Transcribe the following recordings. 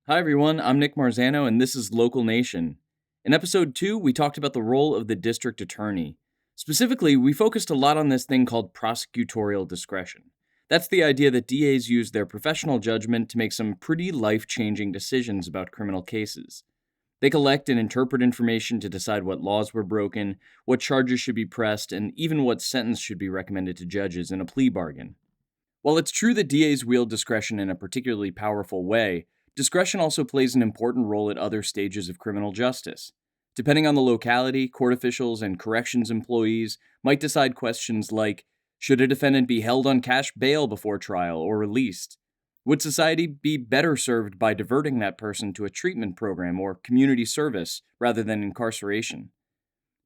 Hi everyone, I'm Nick Marzano and this is Local Nation. In episode 2, we talked about the role of the district attorney. Specifically, we focused a lot on this thing called prosecutorial discretion. That's the idea that DAs use their professional judgment to make some pretty life-changing decisions about criminal cases. They collect and interpret information to decide what laws were broken, what charges should be pressed, and even what sentence should be recommended to judges in a plea bargain. While it's true that DAs wield discretion in a particularly powerful way, discretion also plays an important role at other stages of criminal justice. Depending on the locality, court officials and corrections employees might decide questions like, should a defendant be held on cash bail before trial or released? Would society be better served by diverting that person to a treatment program or community service rather than incarceration?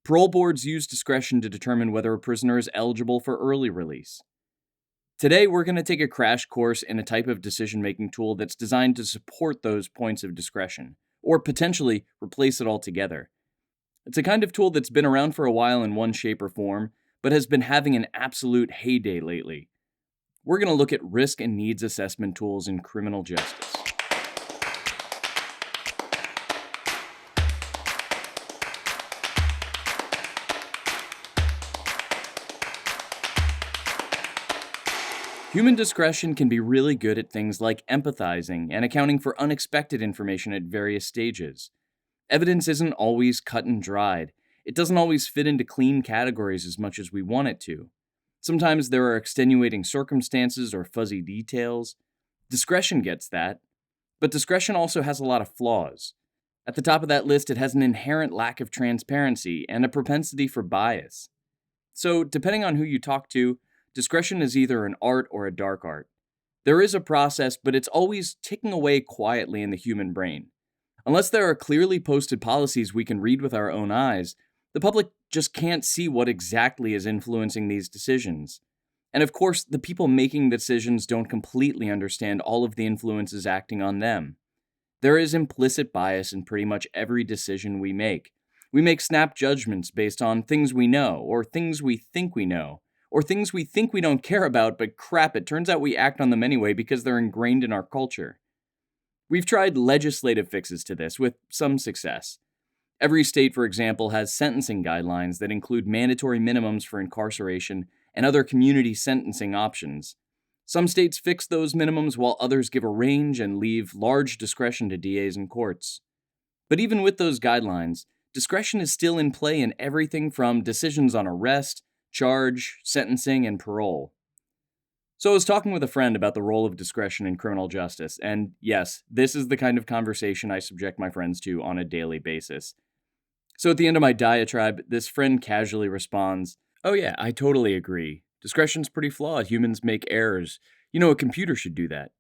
Parole boards use discretion to determine whether a prisoner is eligible for early release. Today, we're going to take a crash course in a type of decision-making tool that's designed to support those points of discretion, or potentially replace it altogether. It's a kind of tool that's been around for a while in one shape or form, but has been having an absolute heyday lately. We're going to look at risk and needs assessment tools in criminal justice. Human discretion can be really good at things like empathizing and accounting for unexpected information at various stages. Evidence isn't always cut and dried. It doesn't always fit into clean categories as much as we want it to. Sometimes there are extenuating circumstances or fuzzy details. Discretion gets that, but discretion also has a lot of flaws. At the top of that list, it has an inherent lack of transparency and a propensity for bias. So, depending on who you talk to, discretion is either an art or a dark art. There is a process, but it's always ticking away quietly in the human brain. Unless there are clearly posted policies we can read with our own eyes, the public just can't see what exactly is influencing these decisions. And of course, the people making the decisions don't completely understand all of the influences acting on them. There is implicit bias in pretty much every decision we make. We make snap judgments based on things we know, or things we think we know, or things we think we don't care about, but crap, it turns out we act on them anyway because they're ingrained in our culture. We've tried legislative fixes to this with some success. Every state, for example, has sentencing guidelines that include mandatory minimums for incarceration and other community sentencing options. Some states fix those minimums while others give a range and leave large discretion to DAs and courts. But even with those guidelines, discretion is still in play in everything from decisions on arrest, charge, sentencing, and parole. So I was talking with a friend about the role of discretion in criminal justice, and yes, this is the kind of conversation I subject my friends to on a daily basis. So at the end of my diatribe, this friend casually responds, "Oh yeah, I totally agree. Discretion's pretty flawed. Humans make errors. A computer should do that."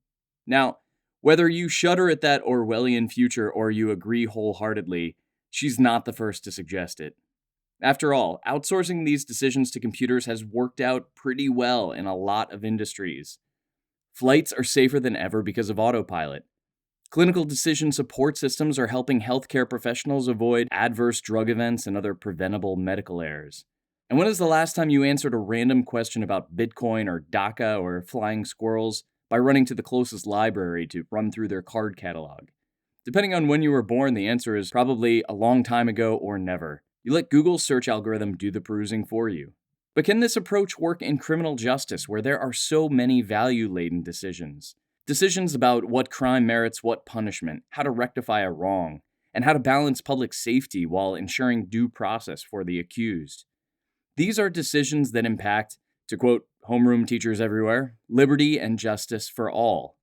Now, whether you shudder at that Orwellian future or you agree wholeheartedly, she's not the first to suggest it. After all, outsourcing these decisions to computers has worked out pretty well in a lot of industries. Flights are safer than ever because of autopilot. Clinical decision support systems are helping healthcare professionals avoid adverse drug events and other preventable medical errors. And when is the last time you answered a random question about Bitcoin or DACA or flying squirrels by running to the closest library to run through their card catalog? Depending on when you were born, the answer is probably a long time ago or never. You let Google's search algorithm do the perusing for you. But can this approach work in criminal justice where there are so many value-laden decisions? Decisions about what crime merits what punishment, how to rectify a wrong, and how to balance public safety while ensuring due process for the accused. These are decisions that impact, to quote homeroom teachers everywhere, liberty and justice for all.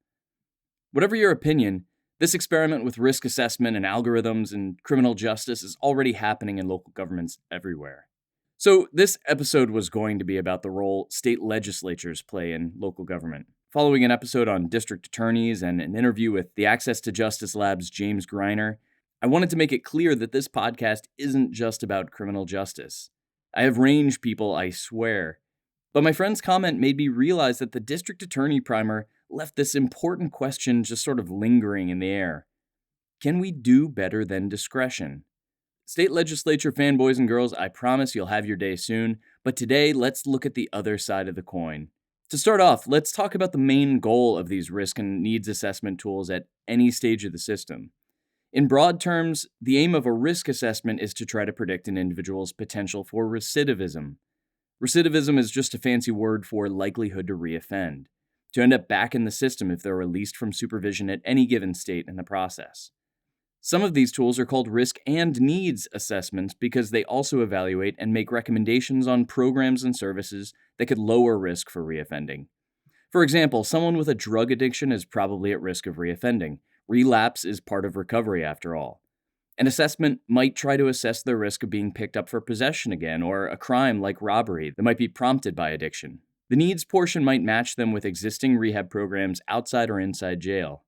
Whatever your opinion, this experiment with risk assessment and algorithms in criminal justice is already happening in local governments everywhere. So this episode was going to be about the role state legislatures play in local government. Following an episode on district attorneys and an interview with the Access to Justice Lab's James Greiner, I wanted to make it clear that this podcast isn't just about criminal justice. I have range, people, I swear. But my friend's comment made me realize that the district attorney primer left this important question just sort of lingering in the air. Can we do better than discretion? State legislature fanboys and girls, I promise you'll have your day soon, but today let's look at the other side of the coin. To start off, let's talk about the main goal of these risk and needs assessment tools at any stage of the system. In broad terms, the aim of a risk assessment is to try to predict an individual's potential for recidivism. Recidivism is just a fancy word for likelihood to reoffend, to end up back in the system if they're released from supervision at any given state in the process. Some of these tools are called risk and needs assessments because they also evaluate and make recommendations on programs and services that could lower risk for reoffending. For example, someone with a drug addiction is probably at risk of reoffending. Relapse is part of recovery, after all. An assessment might try to assess their risk of being picked up for possession again, or a crime like robbery that might be prompted by addiction. The needs portion might match them with existing rehab programs outside or inside jail.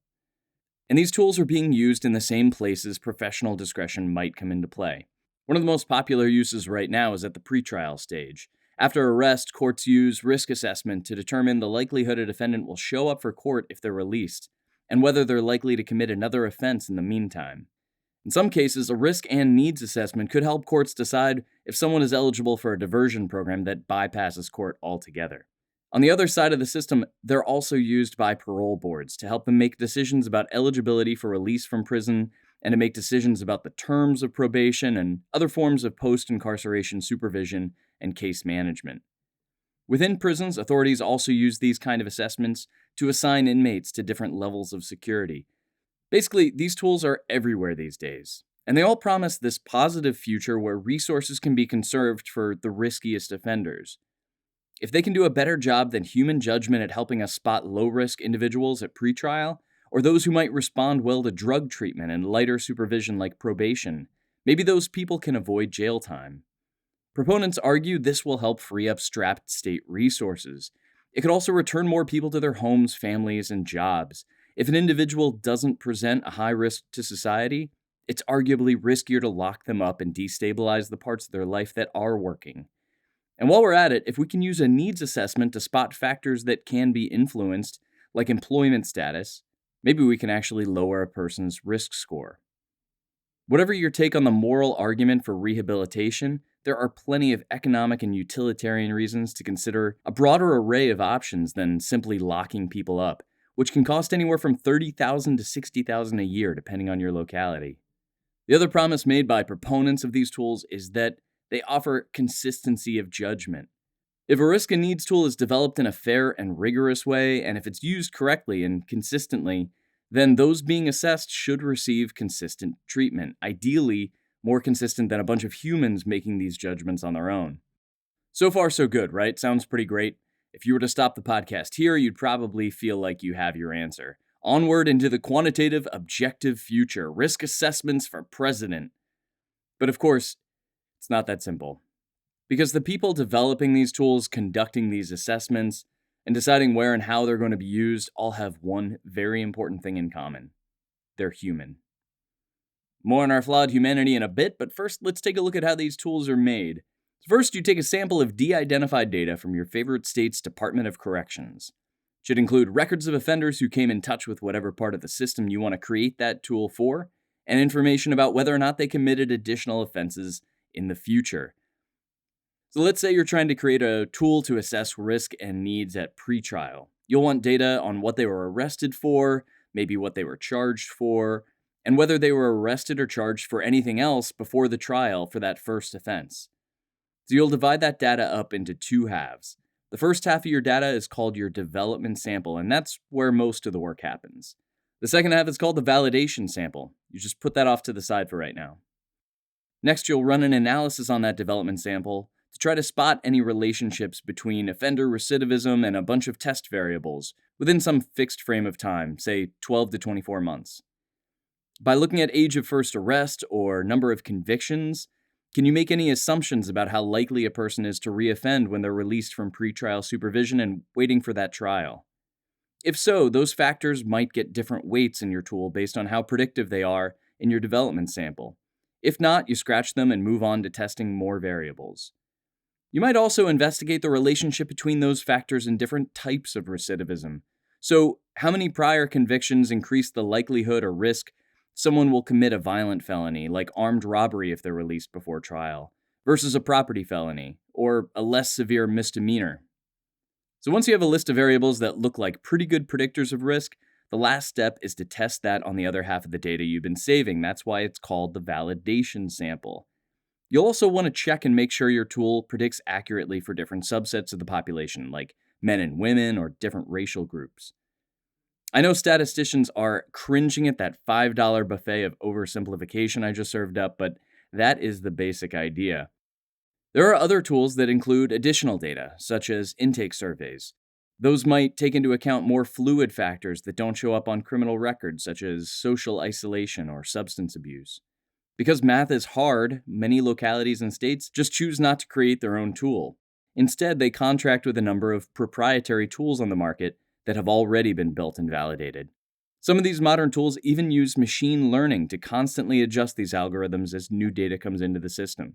And these tools are being used in the same places professional discretion might come into play. One of the most popular uses right now is at the pretrial stage. After arrest, courts use risk assessment to determine the likelihood a defendant will show up for court if they're released, and whether they're likely to commit another offense in the meantime. In some cases, a risk and needs assessment could help courts decide if someone is eligible for a diversion program that bypasses court altogether. On the other side of the system, they're also used by parole boards to help them make decisions about eligibility for release from prison and to make decisions about the terms of probation and other forms of post-incarceration supervision and case management. Within prisons, authorities also use these kind of assessments to assign inmates to different levels of security. Basically, these tools are everywhere these days, and they all promise this positive future where resources can be conserved for the riskiest offenders. If they can do a better job than human judgment at helping us spot low-risk individuals at pretrial, or those who might respond well to drug treatment and lighter supervision like probation, maybe those people can avoid jail time. Proponents argue this will help free up strapped state resources. It could also return more people to their homes, families, and jobs. If an individual doesn't present a high risk to society, it's arguably riskier to lock them up and destabilize the parts of their life that are working. And while we're at it, if we can use a needs assessment to spot factors that can be influenced, like employment status, maybe we can actually lower a person's risk score. Whatever your take on the moral argument for rehabilitation, there are plenty of economic and utilitarian reasons to consider a broader array of options than simply locking people up, which can cost anywhere from $30,000 to $60,000 a year depending on your locality. The other promise made by proponents of these tools is that they offer consistency of judgment. If a risk and needs tool is developed in a fair and rigorous way, and if it's used correctly and consistently, then those being assessed should receive consistent treatment, ideally more consistent than a bunch of humans making these judgments on their own. So far, so good, right? Sounds pretty great. If you were to stop the podcast here, you'd probably feel like you have your answer. Onward into the quantitative, objective future, risk assessments for president. But of course, it's not that simple. Because the people developing these tools, conducting these assessments, and deciding where and how they're going to be used all have one very important thing in common. They're human. More on our flawed humanity in a bit, but first let's take a look at how these tools are made. First, you take a sample of de-identified data from your favorite state's Department of Corrections. It should include records of offenders who came in touch with whatever part of the system you want to create that tool for, and information about whether or not they committed additional offenses in the future. So let's say you're trying to create a tool to assess risk and needs at pretrial. You'll want data on what they were arrested for, maybe what they were charged for, and whether they were arrested or charged for anything else before the trial for that first offense. So you'll divide that data up into two halves. The first half of your data is called your development sample, and that's where most of the work happens. The second half is called the validation sample. You just put that off to the side for right now. Next, you'll run an analysis on that development sample to try to spot any relationships between offender recidivism and a bunch of test variables within some fixed frame of time, say 12 to 24 months. By looking at age of first arrest or number of convictions, can you make any assumptions about how likely a person is to reoffend when they're released from pretrial supervision and waiting for that trial? If so, those factors might get different weights in your tool based on how predictive they are in your development sample. If not, you scratch them and move on to testing more variables. You might also investigate the relationship between those factors and different types of recidivism. So, how many prior convictions increase the likelihood or risk someone will commit a violent felony, like armed robbery if they're released before trial, versus a property felony, or a less severe misdemeanor? So once you have a list of variables that look like pretty good predictors of risk, the last step is to test that on the other half of the data you've been saving. That's why it's called the validation sample. You'll also want to check and make sure your tool predicts accurately for different subsets of the population, like men and women or different racial groups. I know statisticians are cringing at that $5 buffet of oversimplification I just served up, but that is the basic idea. There are other tools that include additional data, such as intake surveys. Those might take into account more fluid factors that don't show up on criminal records, such as social isolation or substance abuse. Because math is hard, many localities and states just choose not to create their own tool. Instead, they contract with a number of proprietary tools on the market that have already been built and validated. Some of these modern tools even use machine learning to constantly adjust these algorithms as new data comes into the system.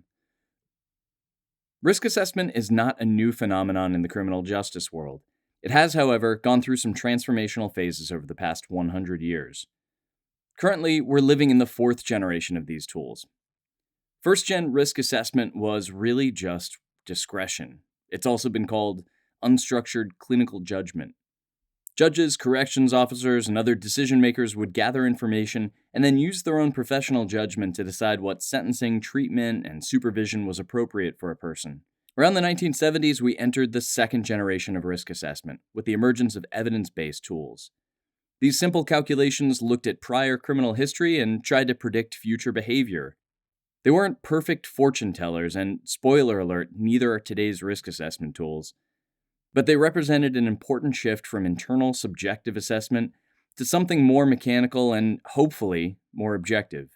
Risk assessment is not a new phenomenon in the criminal justice world. It has, however, gone through some transformational phases over the past 100 years. Currently, we're living in the fourth generation of these tools. First gen risk assessment was really just discretion. It's also been called unstructured clinical judgment. Judges, corrections officers, and other decision makers would gather information and then use their own professional judgment to decide what sentencing, treatment, and supervision was appropriate for a person. Around the 1970s, we entered the second generation of risk assessment, with the emergence of evidence-based tools. These simple calculations looked at prior criminal history and tried to predict future behavior. They weren't perfect fortune tellers, and spoiler alert, neither are today's risk assessment tools. But they represented an important shift from internal subjective assessment to something more mechanical and, hopefully, more objective.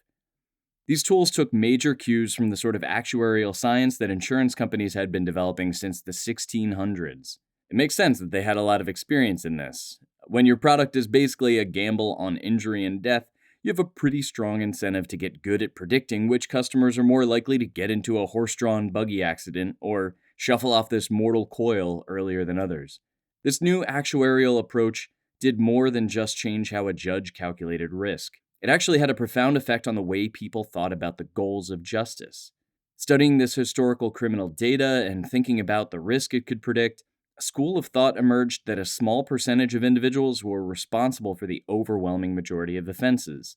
These tools took major cues from the sort of actuarial science that insurance companies had been developing since the 1600s. It makes sense that they had a lot of experience in this. When your product is basically a gamble on injury and death, you have a pretty strong incentive to get good at predicting which customers are more likely to get into a horse-drawn buggy accident or shuffle off this mortal coil earlier than others. This new actuarial approach did more than just change how a judge calculated risk. It actually had a profound effect on the way people thought about the goals of justice. Studying this historical criminal data and thinking about the risk it could predict, a school of thought emerged that a small percentage of individuals were responsible for the overwhelming majority of offenses.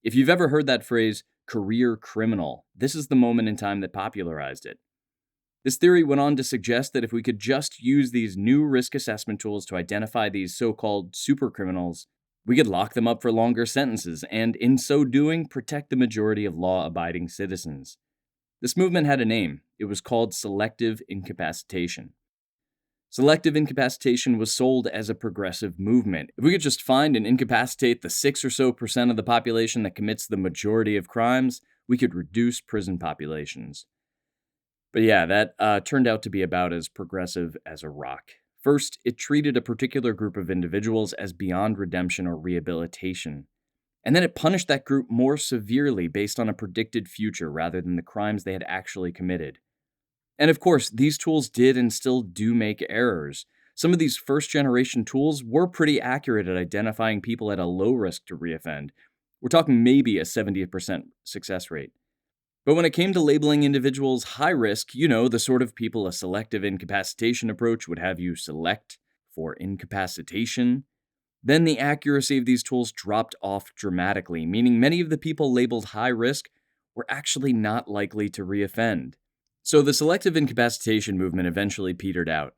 If you've ever heard that phrase, career criminal, this is the moment in time that popularized it. This theory went on to suggest that if we could just use these new risk assessment tools to identify these so-called supercriminals, we could lock them up for longer sentences and, in so doing, protect the majority of law-abiding citizens. This movement had a name. It was called selective incapacitation. Selective incapacitation was sold as a progressive movement. If we could just find and incapacitate the 6% or so of the population that commits the majority of crimes, we could reduce prison populations. But yeah, that turned out to be about as progressive as a rock. First, it treated a particular group of individuals as beyond redemption or rehabilitation. And then it punished that group more severely based on a predicted future rather than the crimes they had actually committed. And of course, these tools did and still do make errors. Some of these first-generation tools were pretty accurate at identifying people at a low risk to reoffend. We're talking maybe a 70% success rate. But when it came to labeling individuals high risk, the sort of people a selective incapacitation approach would have you select for incapacitation, then the accuracy of these tools dropped off dramatically, meaning many of the people labeled high risk were actually not likely to reoffend. So the selective incapacitation movement eventually petered out.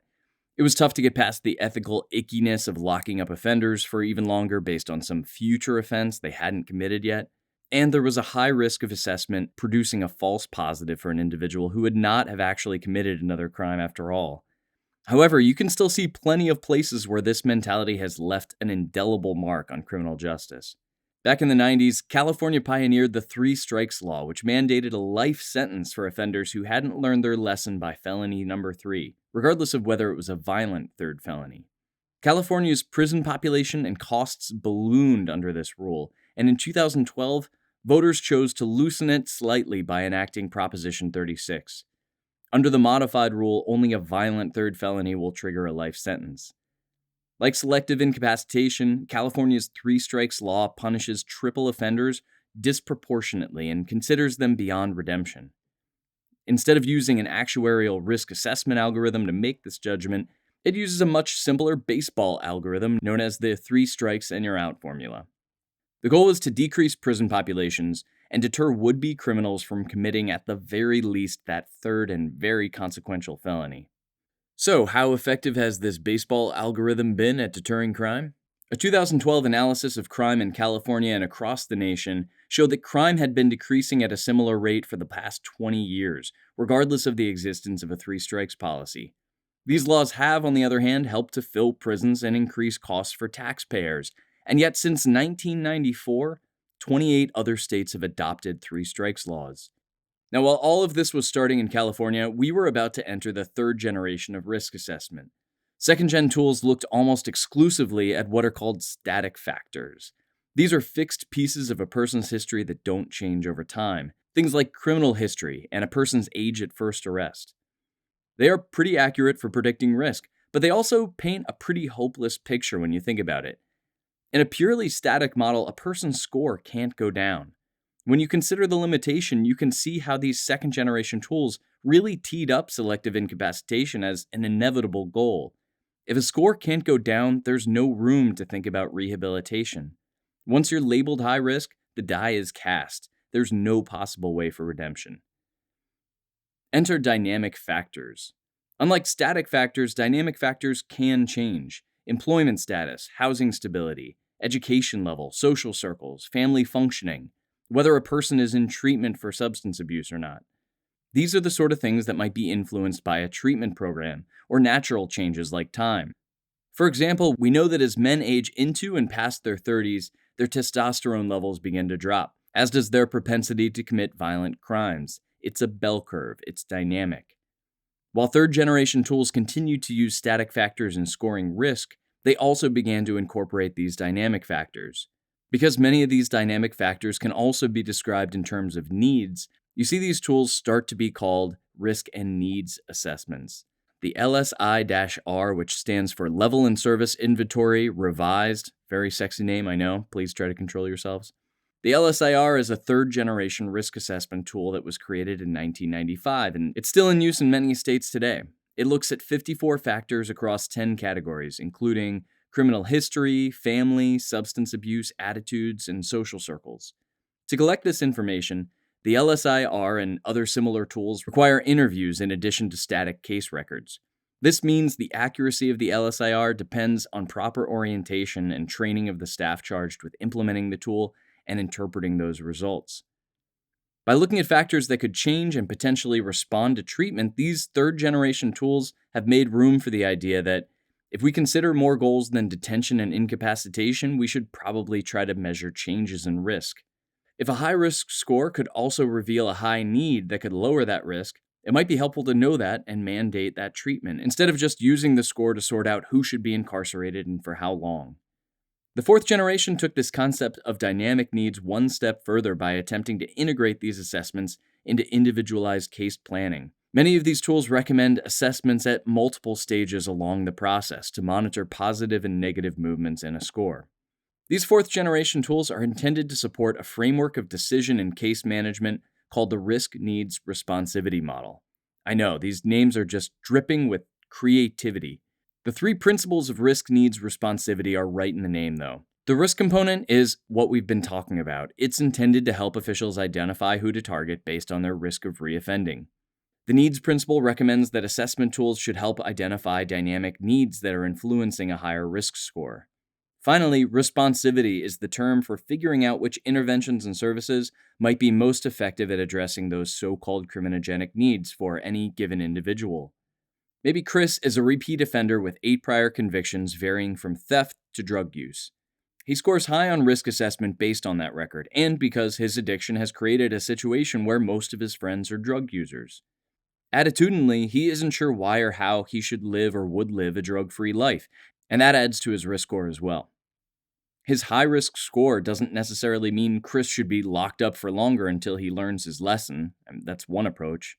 It was tough to get past the ethical ickiness of locking up offenders for even longer based on some future offense they hadn't committed yet. And there was a high risk of assessment producing a false positive for an individual who would not have actually committed another crime after all. However, you can still see plenty of places where this mentality has left an indelible mark on criminal justice. Back in the 90s, California pioneered the 3 strikes law, which mandated a life sentence for offenders who hadn't learned their lesson by felony number 3, regardless of whether it was a violent third felony. California's prison population and costs ballooned under this rule, and in 2012, voters chose to loosen it slightly by enacting Proposition 36. Under the modified rule, only a violent third felony will trigger a life sentence. Like selective incapacitation, California's 3 strikes law punishes triple offenders disproportionately and considers them beyond redemption. Instead of using an actuarial risk assessment algorithm to make this judgment, It uses a much simpler baseball algorithm known as the 3 strikes and you're out formula. The goal is to decrease prison populations and deter would-be criminals from committing at the very least that third and very consequential felony. So, how effective has this baseball algorithm been at deterring crime? A 2012 analysis of crime in California and across the nation showed that crime had been decreasing at a similar rate for the past 20 years, regardless of the existence of a 3 strikes policy. These laws have, on the other hand, helped to fill prisons and increase costs for taxpayers, and yet since 1994, 28 other states have adopted 3 strikes laws. Now, while all of this was starting in California, we were about to enter the third generation of risk assessment. Second gen tools looked almost exclusively at what are called static factors. These are fixed pieces of a person's history that don't change over time, things like criminal history and a person's age at first arrest. They are pretty accurate for predicting risk, but they also paint a pretty hopeless picture when you think about it. In a purely static model, a person's score can't go down. When you consider the limitation, you can see how these second generation tools really teed up selective incapacitation as an inevitable goal. If a score can't go down, there's no room to think about rehabilitation. Once you're labeled high risk, the die is cast. There's no possible way for redemption. Enter dynamic factors. Unlike static factors, dynamic factors can change. Employment status, housing stability, education level, social circles, family functioning, whether a person is in treatment for substance abuse or not. These are the sort of things that might be influenced by a treatment program or natural changes like time. For example, we know that as men age into and past their 30s, their testosterone levels begin to drop, as does their propensity to commit violent crimes. It's a bell curve, it's dynamic. While third generation tools continued to use static factors in scoring risk, they also began to incorporate these dynamic factors. Because many of these dynamic factors can also be described in terms of needs, you see these tools start to be called risk and needs assessments. The LSI-R, which stands for Level and Service Inventory Revised, very sexy name, I know, please try to control yourselves. The LSIR is a third-generation risk assessment tool that was created in 1995, and it's still in use in many states today. It looks at 54 factors across 10 categories, including criminal history, family, substance abuse, attitudes, and social circles. To collect this information, the LSIR and other similar tools require interviews in addition to static case records. This means the accuracy of the LSIR depends on proper orientation and training of the staff charged with implementing the tool and interpreting those results. By looking at factors that could change and potentially respond to treatment, these third-generation tools have made room for the idea that if we consider more goals than detention and incapacitation, we should probably try to measure changes in risk. If a high-risk score could also reveal a high need that could lower that risk, it might be helpful to know that and mandate that treatment, instead of just using the score to sort out who should be incarcerated and for how long. The fourth generation took this concept of dynamic needs one step further by attempting to integrate these assessments into individualized case planning. Many of these tools recommend assessments at multiple stages along the process to monitor positive and negative movements in a score. These fourth generation tools are intended to support a framework of decision and case management called the Risk Needs Responsivity Model. I know, these names are just dripping with creativity. The 3 principles of risk needs responsivity are right in the name, though. The risk component is what we've been talking about. It's intended to help officials identify who to target based on their risk of reoffending. The needs principle recommends that assessment tools should help identify dynamic needs that are influencing a higher risk score. Finally, responsivity is the term for figuring out which interventions and services might be most effective at addressing those so-called criminogenic needs for any given individual. Maybe Chris is a repeat offender with 8 prior convictions varying from theft to drug use. He scores high on risk assessment based on that record, and because his addiction has created a situation where most of his friends are drug users. Attitudinally, he isn't sure why or how he should live or would live a drug-free life, and that adds to his risk score as well. His high-risk score doesn't necessarily mean Chris should be locked up for longer until he learns his lesson. That's one approach.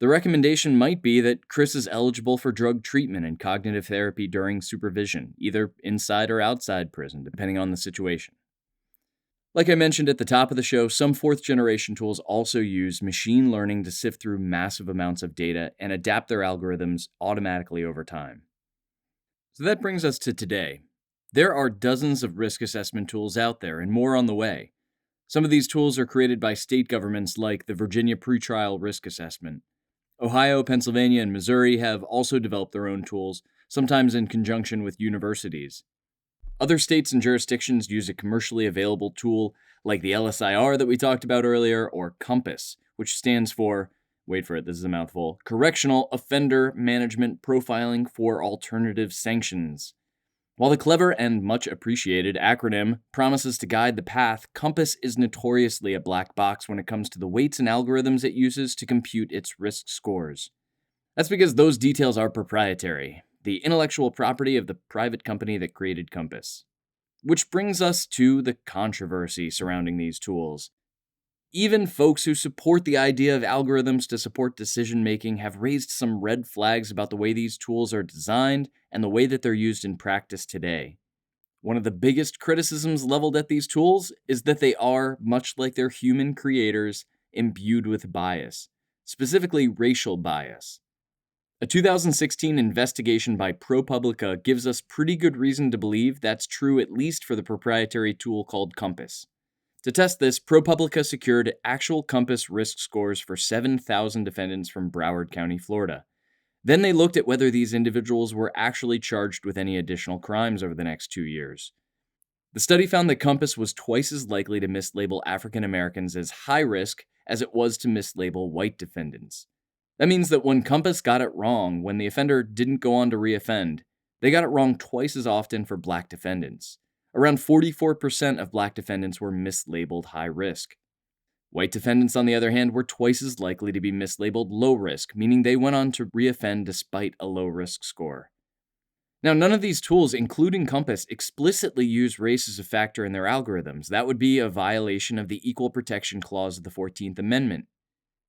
The recommendation might be that Chris is eligible for drug treatment and cognitive therapy during supervision, either inside or outside prison, depending on the situation. Like I mentioned at the top of the show, some fourth-generation tools also use machine learning to sift through massive amounts of data and adapt their algorithms automatically over time. So that brings us to today. There are dozens of risk assessment tools out there and more on the way. Some of these tools are created by state governments like the Virginia Pretrial Risk Assessment. Ohio, Pennsylvania, and Missouri have also developed their own tools, sometimes in conjunction with universities. Other states and jurisdictions use a commercially available tool like the LSIR that we talked about earlier, or COMPASS, which stands for, wait for it, this is a mouthful, Correctional Offender Management Profiling for Alternative Sanctions. While the clever and much appreciated acronym promises to guide the path, COMPASS is notoriously a black box when it comes to the weights and algorithms it uses to compute its risk scores. That's because those details are proprietary, the intellectual property of the private company that created COMPASS. Which brings us to the controversy surrounding these tools. Even folks who support the idea of algorithms to support decision making have raised some red flags about the way these tools are designed and the way that they're used in practice today. One of the biggest criticisms leveled at these tools is that they are, much like their human creators, imbued with bias, specifically racial bias. A 2016 investigation by ProPublica gives us pretty good reason to believe that's true, at least for the proprietary tool called COMPASS. To test this, ProPublica secured actual COMPASS risk scores for 7,000 defendants from Broward County, Florida. Then they looked at whether these individuals were actually charged with any additional crimes over the next 2 years. The study found that COMPASS was twice as likely to mislabel African Americans as high risk as it was to mislabel white defendants. That means that when COMPASS got it wrong, when the offender didn't go on to reoffend, they got it wrong twice as often for black defendants. Around 44% of black defendants were mislabeled high risk. White defendants, on the other hand, were twice as likely to be mislabeled low risk, meaning they went on to reoffend despite a low risk score. Now, none of these tools, including COMPASS, explicitly use race as a factor in their algorithms. That would be a violation of the Equal Protection Clause of the 14th Amendment.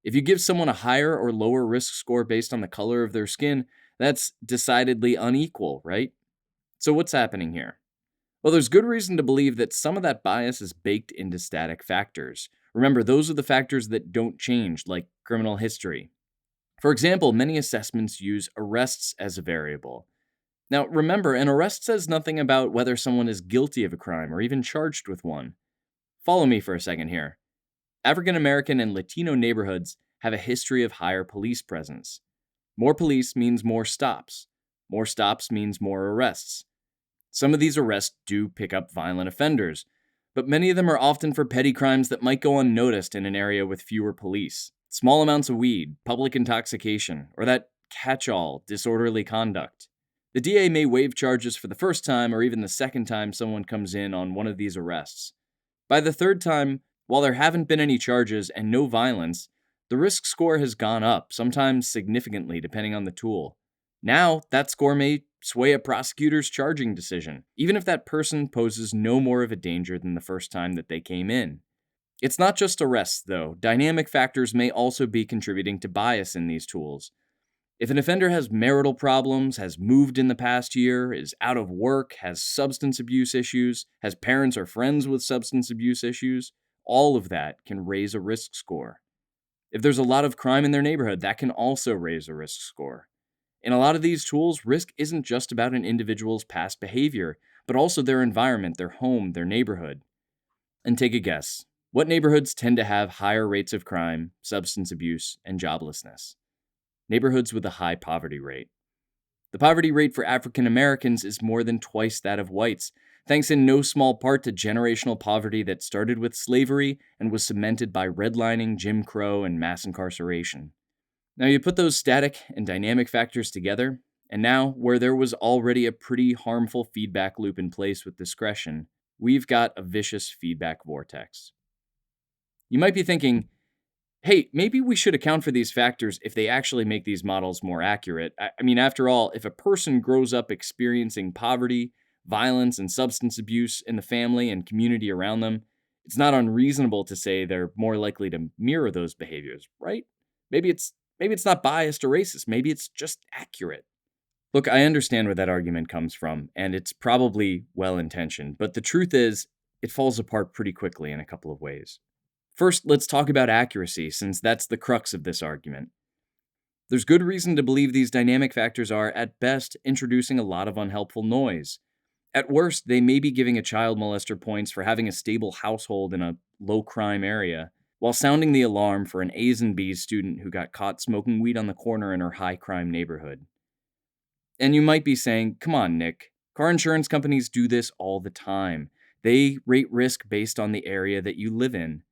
If you give someone a higher or lower risk score based on the color of their skin, that's decidedly unequal, right? So what's happening here? Well, there's good reason to believe that some of that bias is baked into static factors. Remember, those are the factors that don't change, like criminal history. For example, many assessments use arrests as a variable. Now, remember, an arrest says nothing about whether someone is guilty of a crime or even charged with one. Follow me for a second here. African American and Latino neighborhoods have a history of higher police presence. More police means more stops. More stops means more arrests. Some of these arrests do pick up violent offenders, but many of them are often for petty crimes that might go unnoticed in an area with fewer police. Small amounts of weed, public intoxication, or that catch-all disorderly conduct. The DA may waive charges for the first time or even the second time someone comes in on one of these arrests. By the third time, while there haven't been any charges and no violence, the risk score has gone up, sometimes significantly depending on the tool. Now, that score may sway a prosecutor's charging decision, even if that person poses no more of a danger than the first time that they came in. It's not just arrests, though. Dynamic factors may also be contributing to bias in these tools. If an offender has marital problems, has moved in the past year, is out of work, has substance abuse issues, has parents or friends with substance abuse issues, all of that can raise a risk score. If there's a lot of crime in their neighborhood, that can also raise a risk score. In a lot of these tools, risk isn't just about an individual's past behavior, but also their environment, their home, their neighborhood. And take a guess. What neighborhoods tend to have higher rates of crime, substance abuse, and joblessness? Neighborhoods with a high poverty rate. The poverty rate for African Americans is more than twice that of whites, thanks in no small part to generational poverty that started with slavery and was cemented by redlining, Jim Crow, and mass incarceration. Now you put those static and dynamic factors together, and now, where there was already a pretty harmful feedback loop in place with discretion, we've got a vicious feedback vortex. You might be thinking, hey, maybe we should account for these factors if they actually make these models more accurate. I mean, after all, if a person grows up experiencing poverty, violence, and substance abuse in the family and community around them, it's not unreasonable to say they're more likely to mirror those behaviors, right? Maybe it's not biased or racist. Maybe it's just accurate. Look, I understand where that argument comes from, and it's probably well-intentioned, but the truth is, it falls apart pretty quickly in a couple of ways. First, let's talk about accuracy, since that's the crux of this argument. There's good reason to believe these dynamic factors are, at best, introducing a lot of unhelpful noise. At worst, they may be giving a child molester points for having a stable household in a low crime area, while sounding the alarm for an A's and B's student who got caught smoking weed on the corner in her high crime neighborhood. And you might be saying, come on, Nick, car insurance companies do this all the time. They rate risk based on the area that you live in.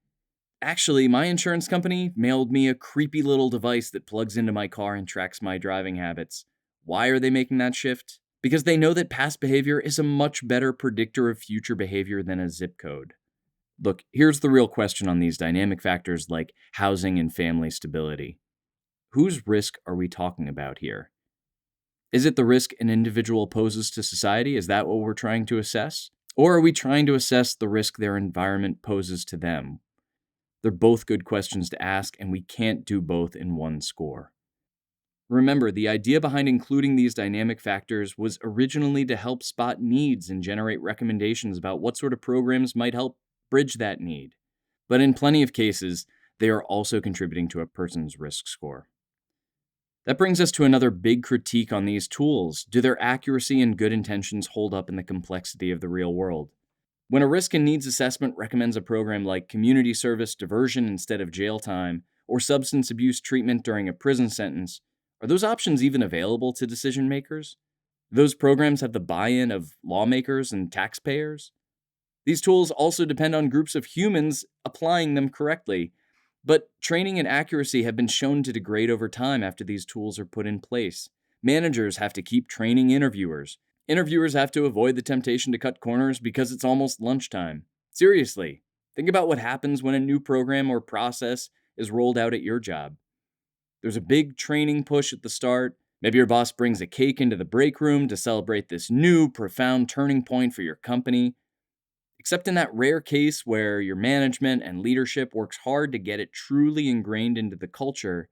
Actually, my insurance company mailed me a creepy little device that plugs into my car and tracks my driving habits. Why are they making that shift? Because they know that past behavior is a much better predictor of future behavior than a zip code. Look, here's the real question on these dynamic factors like housing and family stability. Whose risk are we talking about here? Is it the risk an individual poses to society? Is that what we're trying to assess? Or are we trying to assess the risk their environment poses to them? They're both good questions to ask, and we can't do both in one score. Remember, the idea behind including these dynamic factors was originally to help spot needs and generate recommendations about what sort of programs might help bridge that need. But in plenty of cases, they are also contributing to a person's risk score. That brings us to another big critique on these tools. Do their accuracy and good intentions hold up in the complexity of the real world? When a risk and needs assessment recommends a program like community service diversion instead of jail time, or substance abuse treatment during a prison sentence, are those options even available to decision makers? Do those programs have the buy-in of lawmakers and taxpayers? These tools also depend on groups of humans applying them correctly, but training and accuracy have been shown to degrade over time after these tools are put in place. Managers have to keep training interviewers. Interviewers have to avoid the temptation to cut corners because it's almost lunchtime. Seriously, think about what happens when a new program or process is rolled out at your job. There's a big training push at the start. Maybe your boss brings a cake into the break room to celebrate this new, profound turning point for your company. Except in that rare case where your management and leadership works hard to get it truly ingrained into the culture,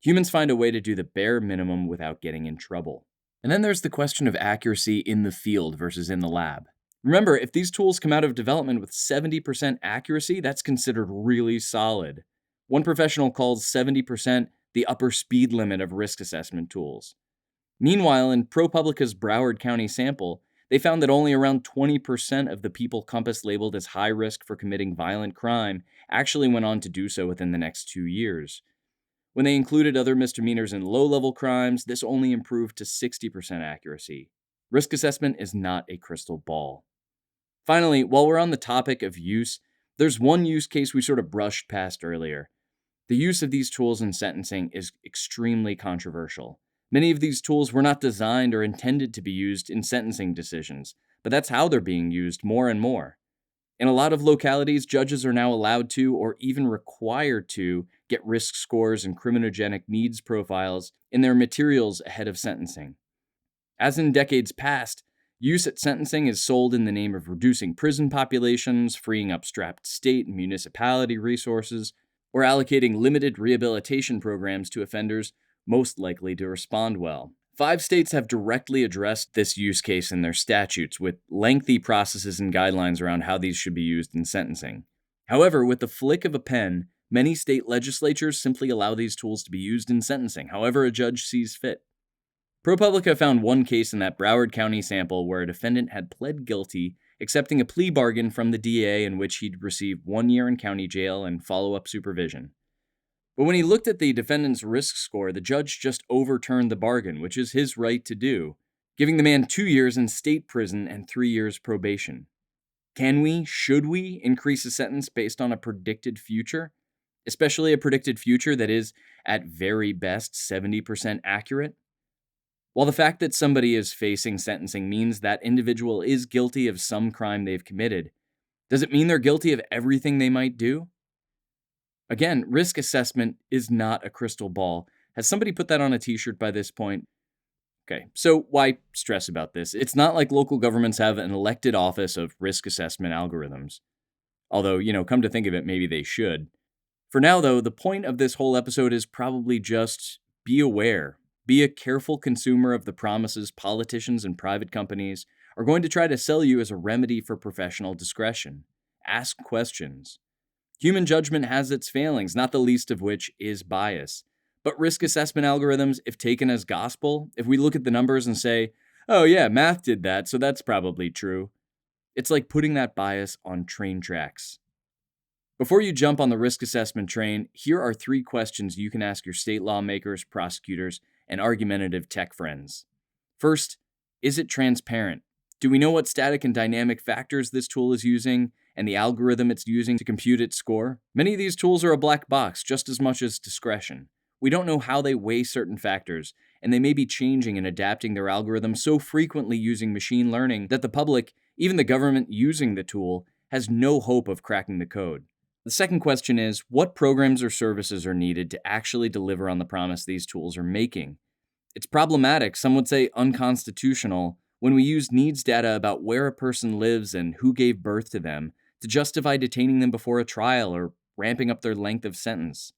humans find a way to do the bare minimum without getting in trouble. And then there's the question of accuracy in the field versus in the lab. Remember, if these tools come out of development with 70% accuracy, that's considered really solid. One professional calls 70% the upper speed limit of risk assessment tools. Meanwhile, in ProPublica's Broward County sample, they found that only around 20% of the people Compass labeled as high risk for committing violent crime actually went on to do so within the next 2 years. When they included other misdemeanors and low-level crimes, this only improved to 60% accuracy. Risk assessment is not a crystal ball. Finally, while we're on the topic of use, there's one use case we sort of brushed past earlier. The use of these tools in sentencing is extremely controversial. Many of these tools were not designed or intended to be used in sentencing decisions, but that's how they're being used more and more. In a lot of localities, judges are now allowed to, or even required to, get risk scores and criminogenic needs profiles in their materials ahead of sentencing. As in decades past, use at sentencing is sold in the name of reducing prison populations, freeing up strapped state and municipality resources, or allocating limited rehabilitation programs to offenders most likely to respond well. 5 states have directly addressed this use case in their statutes, with lengthy processes and guidelines around how these should be used in sentencing. However, with the flick of a pen, many state legislatures simply allow these tools to be used in sentencing, however a judge sees fit. ProPublica found one case in that Broward County sample where a defendant had pled guilty, accepting a plea bargain from the DA in which he'd receive 1 year in county jail and follow-up supervision. But when he looked at the defendant's risk score, the judge just overturned the bargain, which is his right to do, giving the man 2 years in state prison and 3 years probation. Should we increase a sentence based on a predicted future? Especially a predicted future that is, at very best, 70% accurate? While the fact that somebody is facing sentencing means that individual is guilty of some crime they've committed, does it mean they're guilty of everything they might do? Again, risk assessment is not a crystal ball. Has somebody put that on a t-shirt by this point? Okay, so why stress about this? It's not like local governments have an elected office of risk assessment algorithms. Although, come to think of it, maybe they should. For now, though, the point of this whole episode is probably just be aware. Be a careful consumer of the promises politicians and private companies are going to try to sell you as a remedy for professional discretion. Ask questions. Human judgment has its failings, not the least of which is bias. But risk assessment algorithms, if taken as gospel, if we look at the numbers and say, oh yeah, math did that, so that's probably true, it's like putting that bias on train tracks. Before you jump on the risk assessment train, here are 3 questions you can ask your state lawmakers, prosecutors, and argumentative tech friends. First, is it transparent? Do we know what static and dynamic factors this tool is using and the algorithm it's using to compute its score? Many of these tools are a black box just as much as discretion. We don't know how they weigh certain factors, and they may be changing and adapting their algorithm so frequently using machine learning that the public, even the government using the tool, has no hope of cracking the code. The second question is, what programs or services are needed to actually deliver on the promise these tools are making? It's problematic, some would say unconstitutional, when we use needs data about where a person lives and who gave birth to them to justify detaining them before a trial or ramping up their length of sentence.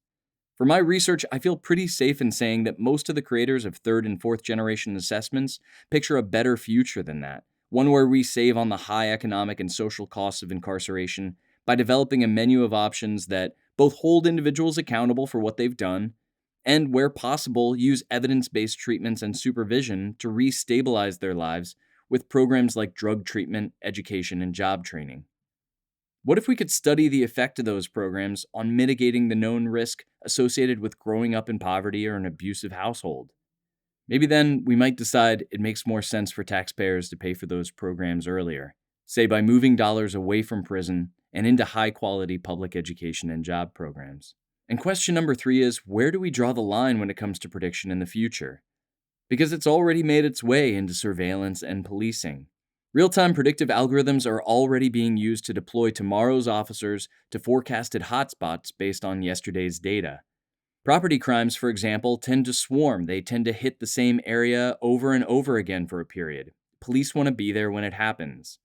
For my research, I feel pretty safe in saying that most of the creators of third and fourth generation assessments picture a better future than that, one where we save on the high economic and social costs of incarceration by developing a menu of options that both hold individuals accountable for what they've done and, where possible, use evidence-based treatments and supervision to re-stabilize their lives with programs like drug treatment, education, and job training. What if we could study the effect of those programs on mitigating the known risk associated with growing up in poverty or an abusive household? Maybe then we might decide it makes more sense for taxpayers to pay for those programs earlier, say by moving dollars away from prison and into high-quality public education and job programs. And question number 3 is, where do we draw the line when it comes to prediction in the future? Because it's already made its way into surveillance and policing. Real-time predictive algorithms are already being used to deploy tomorrow's officers to forecasted hotspots based on yesterday's data. Property crimes, for example, tend to swarm. They tend to hit the same area over and over again for a period. Police want to be there when it happens.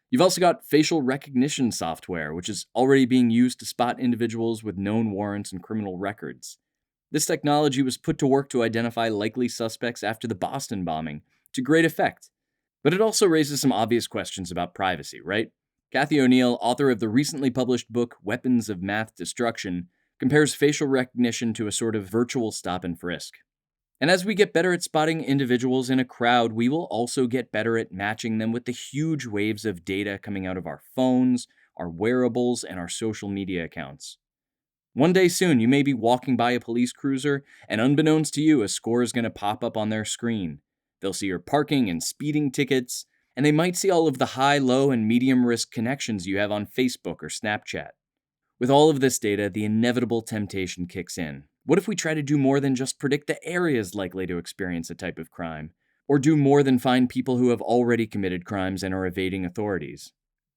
You've also got facial recognition software, which is already being used to spot individuals with known warrants and criminal records. This technology was put to work to identify likely suspects after the Boston bombing, to great effect. But it also raises some obvious questions about privacy, right? Kathy O'Neill, author of the recently published book Weapons of Math Destruction, compares facial recognition to a sort of virtual stop and frisk. And as we get better at spotting individuals in a crowd, we will also get better at matching them with the huge waves of data coming out of our phones, our wearables, and our social media accounts. One day soon, you may be walking by a police cruiser, and unbeknownst to you, a score is going to pop up on their screen. They'll see your parking and speeding tickets, and they might see all of the high, low, and medium risk connections you have on Facebook or Snapchat. With all of this data, the inevitable temptation kicks in. What if we try to do more than just predict the areas likely to experience a type of crime? Or do more than find people who have already committed crimes and are evading authorities?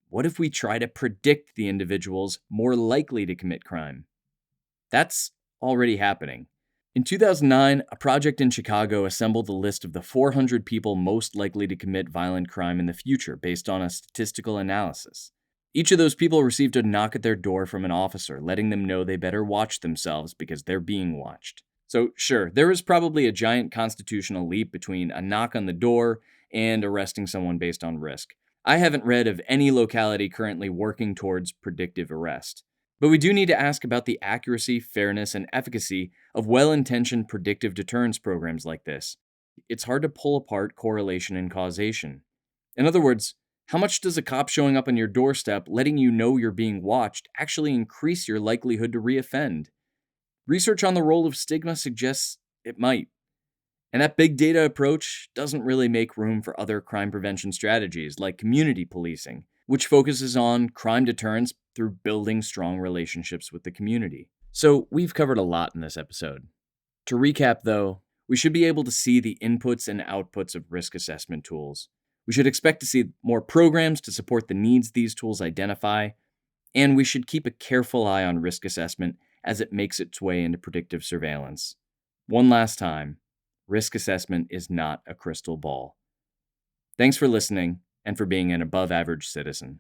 What if we try to predict the individuals more likely to commit crime? That's already happening. In 2009, a project in Chicago assembled a list of the 400 people most likely to commit violent crime in the future based on a statistical analysis. Each of those people received a knock at their door from an officer, letting them know they better watch themselves because they're being watched. So sure, there is probably a giant constitutional leap between a knock on the door and arresting someone based on risk. I haven't read of any locality currently working towards predictive arrest. But we do need to ask about the accuracy, fairness, and efficacy of well-intentioned predictive deterrence programs like this. It's hard to pull apart correlation and causation. In other words, how much does a cop showing up on your doorstep, letting you know you're being watched, actually increase your likelihood to reoffend? Research on the role of stigma suggests it might. And that big data approach doesn't really make room for other crime prevention strategies like community policing, which focuses on crime deterrence through building strong relationships with the community. So we've covered a lot in this episode. To recap though, we should be able to see the inputs and outputs of risk assessment tools. We should expect to see more programs to support the needs these tools identify, and we should keep a careful eye on risk assessment as it makes its way into predictive surveillance. One last time, risk assessment is not a crystal ball. Thanks for listening and for being an above-average citizen.